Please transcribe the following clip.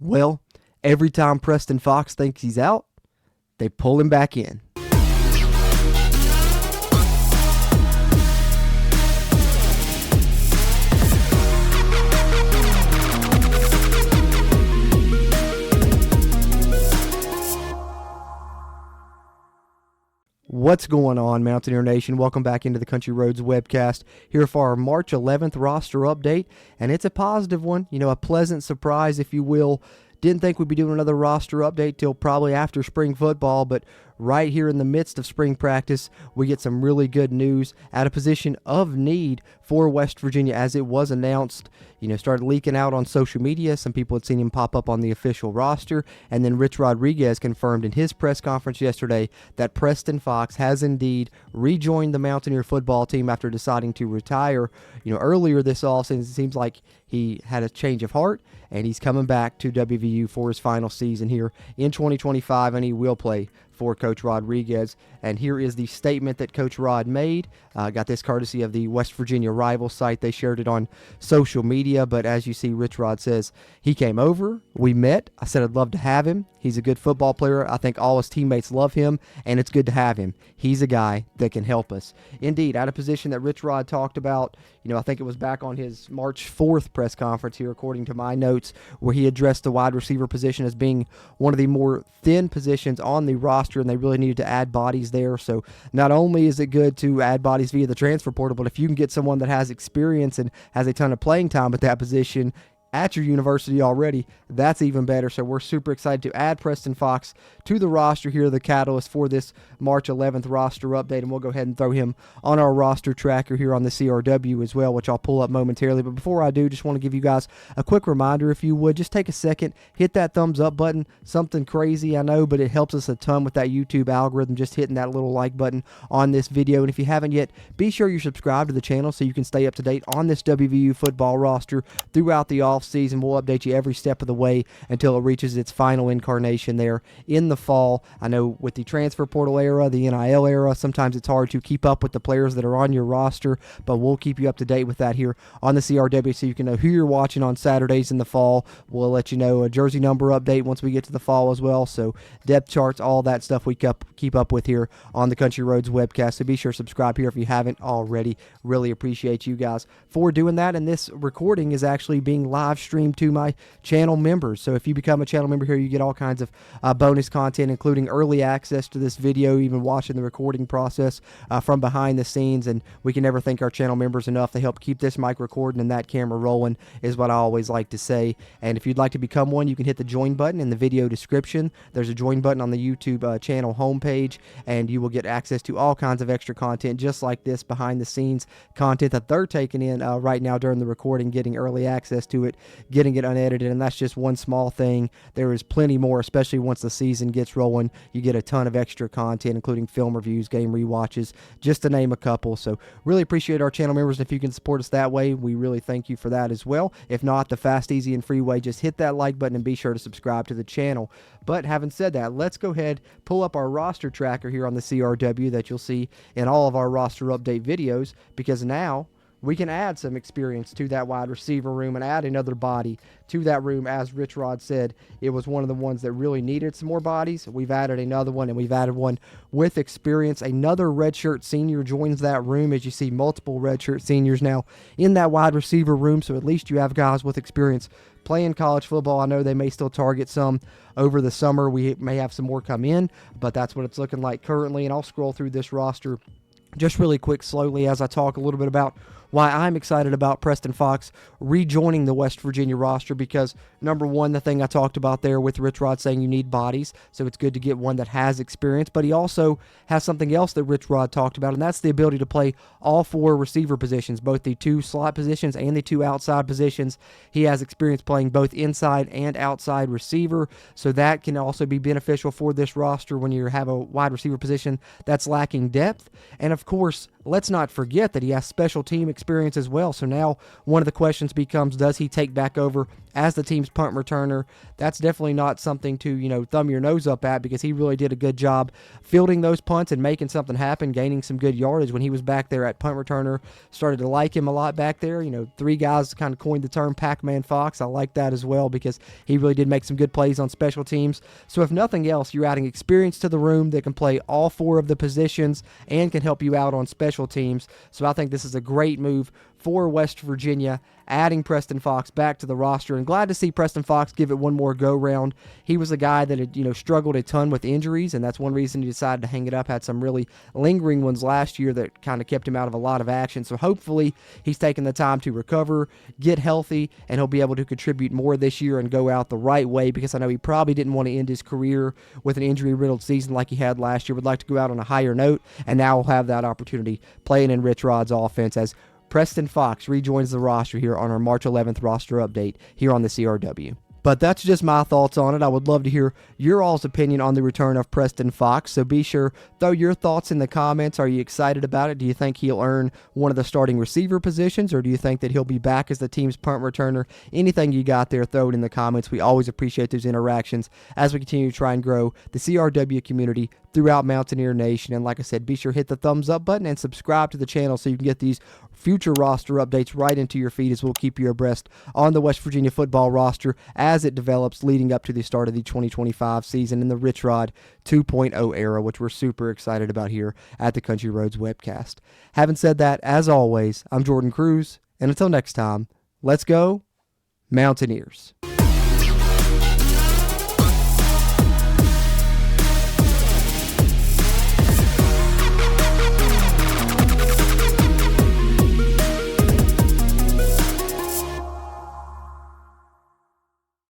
Well, every time Preston Fox thinks he's out, they pull him back in. What's going on, Mountaineer Nation? Welcome back into the Country Roads Webcast here for our March 11th roster update, and it's a positive one, a pleasant surprise, if you will. Didn't think we'd be doing another roster update till probably after spring football, but right here in the midst of spring practice, we get some really good news at a position of need for West Virginia, as it was announced, started leaking out on social media. Some people had seen him pop up on the official roster, and then Rich Rodriguez confirmed in his press conference yesterday that Preston Fox has indeed rejoined the Mountaineer football team after deciding to retire, earlier this offseason. It seems like he had a change of heart, and he's coming back to WVU for his final season here in 2025, and he will play for Coach Rodriguez. And here is the statement that Coach Rod made. Got this courtesy of the West Virginia Rival site. They shared it on social media, but as you see, Rich Rod says, he came over, we met, I said I'd love to have him. He's a good football player. I think all his teammates love him, and it's good to have him. He's a guy that can help us. Indeed, at a position that Rich Rod talked about, I think it was back on his March 4th press conference here, according to my notes, where he addressed the wide receiver position as being one of the more thin positions on the roster, and they really needed to add bodies there. So not only is it good to add bodies via the transfer portal, but if you can get someone that has experience and has a ton of playing time at that position at your university already, that's even better. So we're super excited to add Preston Fox to the roster here, the catalyst for this March 11th roster update, and we'll go ahead and throw him on our roster tracker here on the CRW as well, which I'll pull up momentarily. But before I do, just want to give you guys a quick reminder, if you would, just take a second, hit that thumbs up button. Something crazy, I know, but it helps us a ton with that YouTube algorithm, just hitting that little like button on this video. And if you haven't yet, be sure you subscribe to the channel so you can stay up to date on this WVU football roster throughout the offseason. We'll update you every step of the way until it reaches its final incarnation there in the fall. I know with the transfer portal era, the NIL era, sometimes it's hard to keep up with the players that are on your roster, but we'll keep you up to date with that here on the CRW so you can know who you're watching on Saturdays in the fall. We'll let you know a jersey number update once we get to the fall as well. So depth charts, all that stuff we keep up with here on the Country Roads Webcast. So be sure to subscribe here if you haven't already. Really appreciate you guys for doing that. And this recording is actually being live streamed to my channel members. So if you become a channel member here, you get all kinds of bonus content, including early access to this video, even watching the recording process from behind the scenes. And we can never thank our channel members enough. They help keep this mic recording and that camera rolling, is what I always like to say. And if you'd like to become one, you can hit the join button in the video description. There's a join button on the YouTube channel homepage, and you will get access to all kinds of extra content just like this behind the scenes content that they're taking in right now during the recording, getting early access to it, getting it unedited. And that's just one small thing. There is plenty more, especially once the season gets rolling. You get a ton of extra content, including film reviews, game rewatches, just to name a couple. So really appreciate our channel members. If you can support us that way, we really thank you for that as well. If not, the fast, easy, and free way, just hit that like button and be sure to subscribe to the channel. But having said that, let's go ahead, pull up our roster tracker here on the CRW that you'll see in all of our roster update videos, because now we can add some experience to that wide receiver room and add another body to that room. As Rich Rod said, it was one of the ones that really needed some more bodies. We've added another one, and we've added one with experience. Another redshirt senior joins that room, as you see multiple redshirt seniors now in that wide receiver room. So at least you have guys with experience playing college football. I know they may still target some over the summer. We may have some more come in, but that's what it's looking like currently. And I'll scroll through this roster just really quick, slowly, as I talk a little bit about why I'm excited about Preston Fox rejoining the West Virginia roster, because number one, the thing I talked about there with Rich Rod saying you need bodies, so it's good to get one that has experience, but he also has something else that Rich Rod talked about, and that's the ability to play all four receiver positions, both the two slot positions and the two outside positions. He has experience playing both inside and outside receiver, so that can also be beneficial for this roster when you have a wide receiver position that's lacking depth. And of course, let's not forget that he has special team experience as well. So now one of the questions becomes, does he take back over as the team's punt returner. That's definitely not something to, thumb your nose up at, because he really did a good job fielding those punts and making something happen, gaining some good yardage when he was back there at punt returner. Started to like him a lot back there. Three guys kind of coined the term Pac-Man Fox. I like that as well, because he really did make some good plays on special teams. So if nothing else, you're adding experience to the room that can play all four of the positions and can help you out on special teams. So I think this is a great move for West Virginia, adding Preston Fox back to the roster, and glad to see Preston Fox give it one more go-round. He was a guy that had, struggled a ton with injuries, and that's one reason he decided to hang it up. Had some really lingering ones last year that kind of kept him out of a lot of action. So hopefully he's taking the time to recover, get healthy, and he'll be able to contribute more this year and go out the right way, because I know he probably didn't want to end his career with an injury-riddled season like he had last year. Would like to go out on a higher note, and now he'll have that opportunity playing in Rich Rod's offense as Preston Fox rejoins the roster here on our March 11th roster update here on the CRW. But that's just my thoughts on it. I would love to hear your all's opinion on the return of Preston Fox, so be sure, throw your thoughts in the comments. Are you excited about it? Do you think he'll earn one of the starting receiver positions, or do you think that he'll be back as the team's punt returner? Anything you got there, throw it in the comments. We always appreciate those interactions as we continue to try and grow the CRW community throughout Mountaineer Nation. And like I said, be sure to hit the thumbs up button and subscribe to the channel so you can get these future roster updates right into your feed, as we'll keep you abreast on the West Virginia football roster as it develops leading up to the start of the 2025 season in the Rich Rod 2.0 era, which we're super excited about here at the Country Roads Webcast. Having said that, as always, I'm Jordan Cruz, and until next time, let's go Mountaineers.